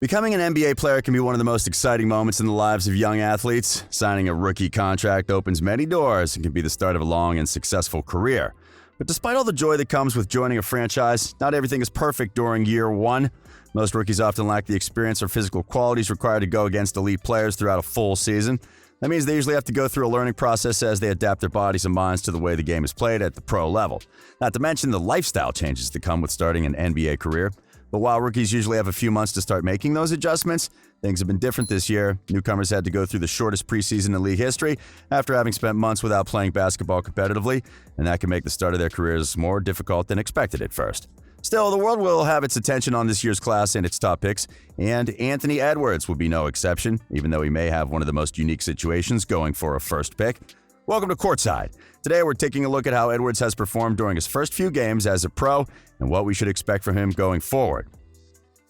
Becoming an NBA player can be one of the most exciting moments in the lives of young athletes. Signing a rookie contract opens many doors and can be the start of a long and successful career. But despite all the joy that comes with joining a franchise, not everything is perfect during year one. Most rookies often lack the experience or physical qualities required to go against elite players throughout a full season. That means they usually have to go through a learning process as they adapt their bodies and minds to the way the game is played at the pro level. Not to mention the lifestyle changes that come with starting an NBA career. But while rookies usually have a few months to start making those adjustments, things have been different this year. Newcomers had to go through the shortest preseason in league history after having spent months without playing basketball competitively, and that can make the start of their careers more difficult than expected at first. Still, the world will have its attention on this year's class and its top picks, and Anthony Edwards will be no exception, even though he may have one of the most unique situations going for a first pick. Welcome to Courtside. Today we're taking a look at how Edwards has performed during his first few games as a pro and what we should expect from him going forward.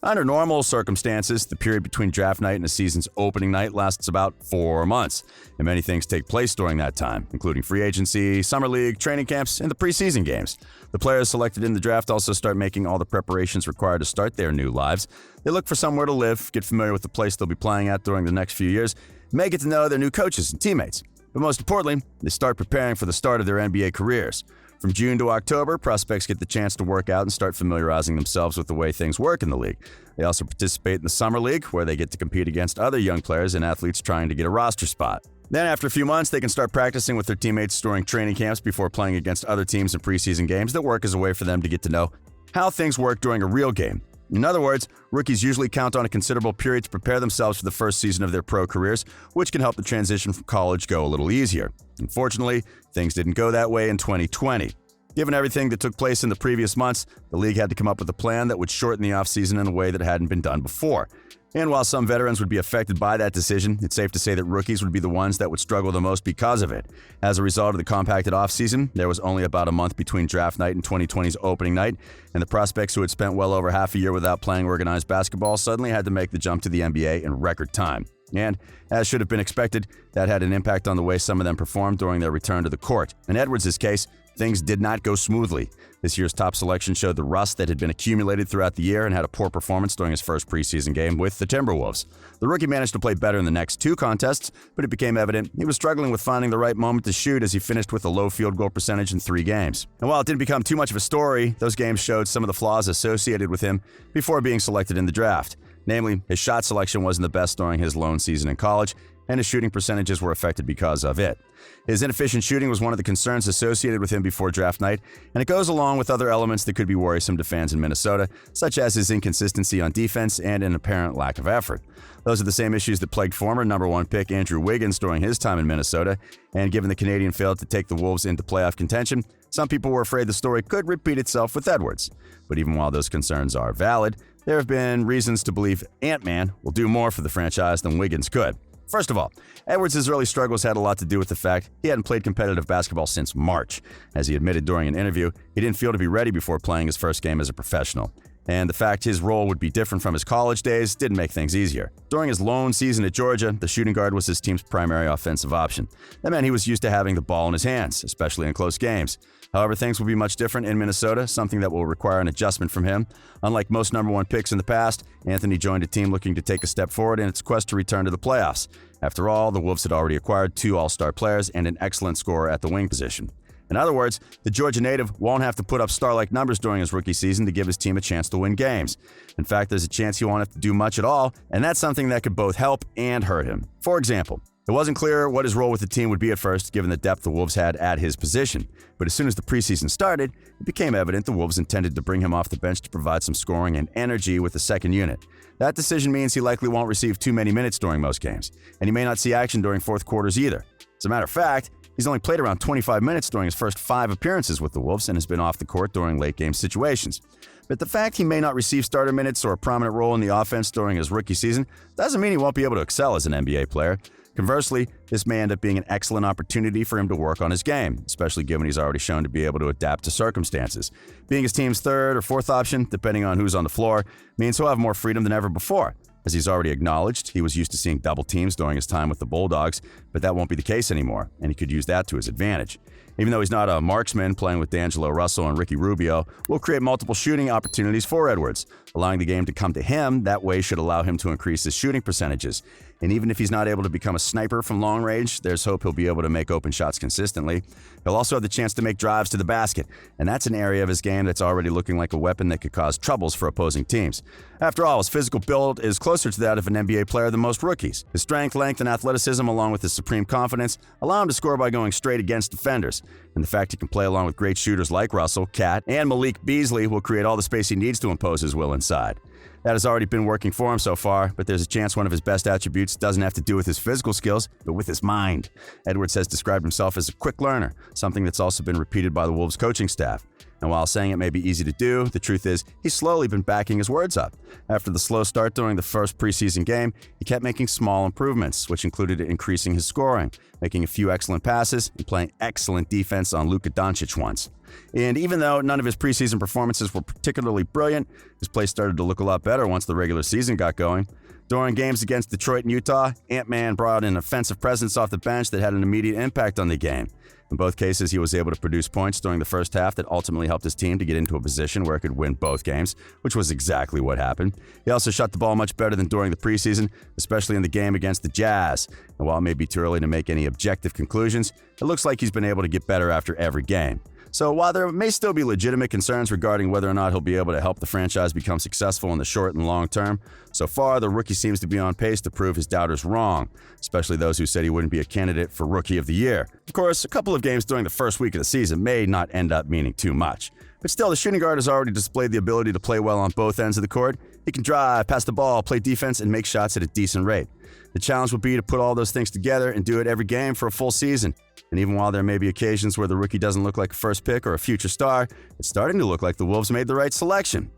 Under normal circumstances, the period between draft night and a season's opening night lasts about 4 months, and many things take place during that time, including free agency, summer league, training camps, and the preseason games. The players selected in the draft also start making all the preparations required to start their new lives. They look for somewhere to live, get familiar with the place they'll be playing at during the next few years, and may get to know their new coaches and teammates. But most importantly, they start preparing for the start of their NBA careers. From June to October, prospects get the chance to work out and start familiarizing themselves with the way things work in the league. They also participate in the Summer League, where they get to compete against other young players and athletes trying to get a roster spot. Then after a few months, they can start practicing with their teammates during training camps before playing against other teams in preseason games that work as a way for them to get to know how things work during a real game. In other words, rookies usually count on a considerable period to prepare themselves for the first season of their pro careers, which can help the transition from college go a little easier. Unfortunately, things didn't go that way in 2020. Given everything that took place in the previous months, the league had to come up with a plan that would shorten the offseason in a way that hadn't been done before. And while some veterans would be affected by that decision, it's safe to say that rookies would be the ones that would struggle the most because of it. As a result of the compacted offseason, there was only about a month between draft night and 2020's opening night, and the prospects who had spent well over half a year without playing organized basketball suddenly had to make the jump to the NBA in record time. And, as should have been expected, that had an impact on the way some of them performed during their return to the court. In Edwards' case, things did not go smoothly. This year's top selection showed the rust that had been accumulated throughout the year and had a poor performance during his first preseason game with the Timberwolves. The rookie managed to play better in the next 2 contests, but it became evident he was struggling with finding the right moment to shoot as he finished with a low field goal percentage in 3 games. And while it didn't become too much of a story, those games showed some of the flaws associated with him before being selected in the draft. Namely, his shot selection wasn't the best during his lone season in college, and his shooting percentages were affected because of it. His inefficient shooting was one of the concerns associated with him before draft night, and it goes along with other elements that could be worrisome to fans in Minnesota, such as his inconsistency on defense and an apparent lack of effort. Those are the same issues that plagued former number 1 pick Andrew Wiggins during his time in Minnesota, and given the Canadian failed to take the Wolves into playoff contention, some people were afraid the story could repeat itself with Edwards. But even while those concerns are valid, there have been reasons to believe Ant-Man will do more for the franchise than Wiggins could. First of all, Edwards' early struggles had a lot to do with the fact he hadn't played competitive basketball since March. As he admitted during an interview, he didn't feel to be ready before playing his first game as a professional. And the fact his role would be different from his college days didn't make things easier. During his lone season at Georgia, the shooting guard was his team's primary offensive option. That meant he was used to having the ball in his hands, especially in close games. However, things will be much different in Minnesota, something that will require an adjustment from him. Unlike most number 1 picks in the past, Anthony joined a team looking to take a step forward in its quest to return to the playoffs. After all, the Wolves had already acquired 2 all-star players and an excellent scorer at the wing position. In other words, the Georgia native won't have to put up star-like numbers during his rookie season to give his team a chance to win games. In fact, there's a chance he won't have to do much at all, and that's something that could both help and hurt him. For example, it wasn't clear what his role with the team would be at first, given the depth the Wolves had at his position. But as soon as the preseason started, it became evident the Wolves intended to bring him off the bench to provide some scoring and energy with the second unit. That decision means he likely won't receive too many minutes during most games, and he may not see action during fourth quarters either. As a matter of fact, he's only played around 25 minutes during his first 5 appearances with the Wolves and has been off the court during late-game situations. But the fact he may not receive starter minutes or a prominent role in the offense during his rookie season doesn't mean he won't be able to excel as an NBA player. Conversely, this may end up being an excellent opportunity for him to work on his game, especially given he's already shown to be able to adapt to circumstances. Being his team's 3rd or 4th option, depending on who's on the floor, means he'll have more freedom than ever before. As he's already acknowledged, he was used to seeing double teams during his time with the Bulldogs, but that won't be the case anymore, and he could use that to his advantage. Even though he's not a marksman, playing with D'Angelo Russell and Ricky Rubio will create multiple shooting opportunities for Edwards. Allowing the game to come to him that way should allow him to increase his shooting percentages. And even if he's not able to become a sniper from long range, there's hope he'll be able to make open shots consistently. He'll also have the chance to make drives to the basket, and that's an area of his game that's already looking like a weapon that could cause troubles for opposing teams. After all, his physical build is closer to that of an NBA player than most rookies. His strength, length, and athleticism, along with his supreme confidence, allow him to score by going straight against defenders. And the fact he can play along with great shooters like Russell, Cat, and Malik Beasley will create all the space he needs to impose his will inside. That has already been working for him so far, but there's a chance one of his best attributes doesn't have to do with his physical skills, but with his mind. Edwards has described himself as a quick learner, something that's also been repeated by the Wolves coaching staff. And while saying it may be easy to do, the truth is he's slowly been backing his words up. After the slow start during the first preseason game, he kept making small improvements, which included increasing his scoring, making a few excellent passes, and playing excellent defense on Luka Doncic once. And even though none of his preseason performances were particularly brilliant, his play started to look a lot better once the regular season got going. During games against Detroit and Utah, Ant-Man brought an offensive presence off the bench that had an immediate impact on the game. In both cases, he was able to produce points during the first half that ultimately helped his team to get into a position where it could win both games, which was exactly what happened. He also shot the ball much better than during the preseason, especially in the game against the Jazz. And while it may be too early to make any objective conclusions, it looks like he's been able to get better after every game. So while there may still be legitimate concerns regarding whether or not he'll be able to help the franchise become successful in the short and long term, so far the rookie seems to be on pace to prove his doubters wrong, especially those who said he wouldn't be a candidate for Rookie of the Year. Of course, a couple of games during the first week of the season may not end up meaning too much. But still, the shooting guard has already displayed the ability to play well on both ends of the court. He can drive, pass the ball, play defense, and make shots at a decent rate. The challenge will be to put all those things together and do it every game for a full season. And even while there may be occasions where the rookie doesn't look like a first pick or a future star, it's starting to look like the Wolves made the right selection.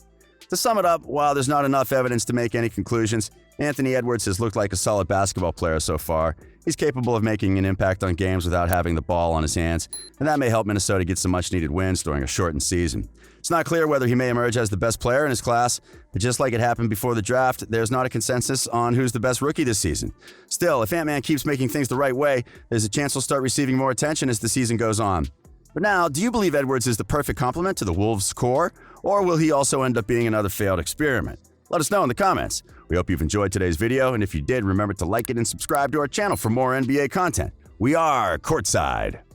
To sum it up, while there's not enough evidence to make any conclusions, Anthony Edwards has looked like a solid basketball player so far. He's capable of making an impact on games without having the ball on his hands, and that may help Minnesota get some much-needed wins during a shortened season. It's not clear whether he may emerge as the best player in his class, but just like it happened before the draft, there's not a consensus on who's the best rookie this season. Still, if Ant-Man keeps making things the right way, there's a chance he'll start receiving more attention as the season goes on. But now, do you believe Edwards is the perfect complement to the Wolves' core, or will he also end up being another failed experiment? Let us know in the comments. We hope you've enjoyed today's video, and if you did, remember to like it and subscribe to our channel for more NBA content. We are Courtside.